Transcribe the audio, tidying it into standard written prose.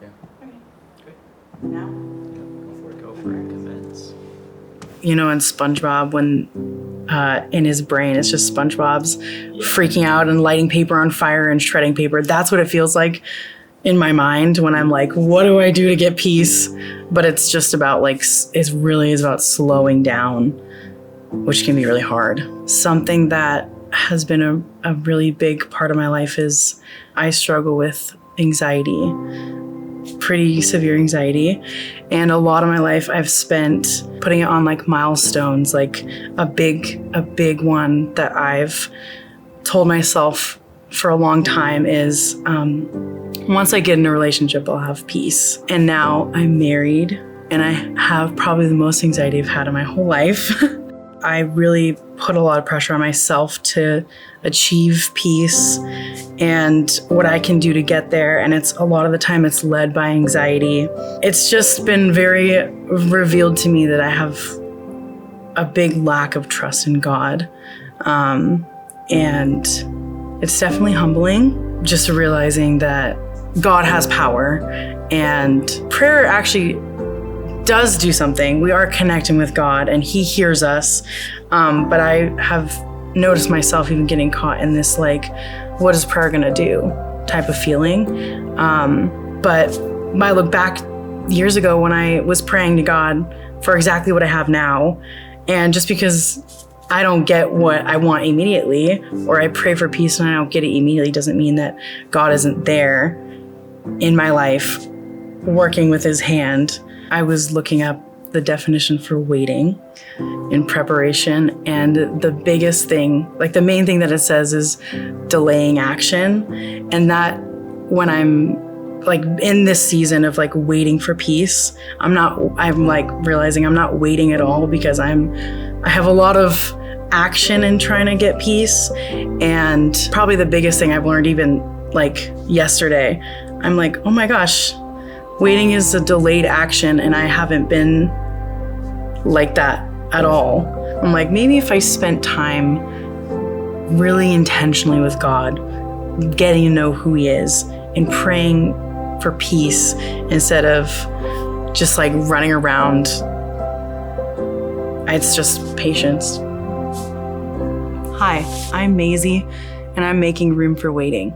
Yeah. Okay. Great. Now? Go for it. Commence. You know, in SpongeBob, when in his brain, it's just SpongeBob's freaking out and lighting paper on fire and shredding paper. That's what it feels like in my mind when I'm like, what do I do to get peace? But it's just about like, it really is about slowing down, which can be really hard. Something that has been a really big part of my life is I struggle with anxiety, pretty severe anxiety. And a lot of my life I've spent putting it on like milestones, like a big one that I've told myself for a long time is once I get in a relationship, I'll have peace. And now I'm married and I have probably the most anxiety I've had in my whole life. I really put a lot of pressure on myself to achieve peace and what I can do to get there. And it's a lot of the time it's led by anxiety. It's just been very revealed to me that I have a big lack of trust in God. And it's definitely humbling just realizing that God has power and prayer actually does do something. We are connecting with God and He hears us. But I have noticed myself even getting caught in this, like, what is prayer gonna do type of feeling. But when I look back years ago when I was praying to God for exactly what I have now, and just because I don't get what I want immediately, or I pray for peace and I don't get it immediately, doesn't mean that God isn't there in my life working with His hand. I was looking up the definition for waiting in preparation, and the biggest thing, like the main thing that it says is delaying action. And that when I'm like in this season of like waiting for peace, I'm like realizing I'm not waiting at all, because I have a lot of action in trying to get peace. And probably the biggest thing I've learned even like yesterday, I'm like, oh my gosh, waiting is a delayed action, and I haven't been like that at all. I'm like, maybe if I spent time really intentionally with God, getting to know who He is and praying for peace instead of just like running around. It's just patience. Hi, I'm Maisie, and I'm making room for waiting.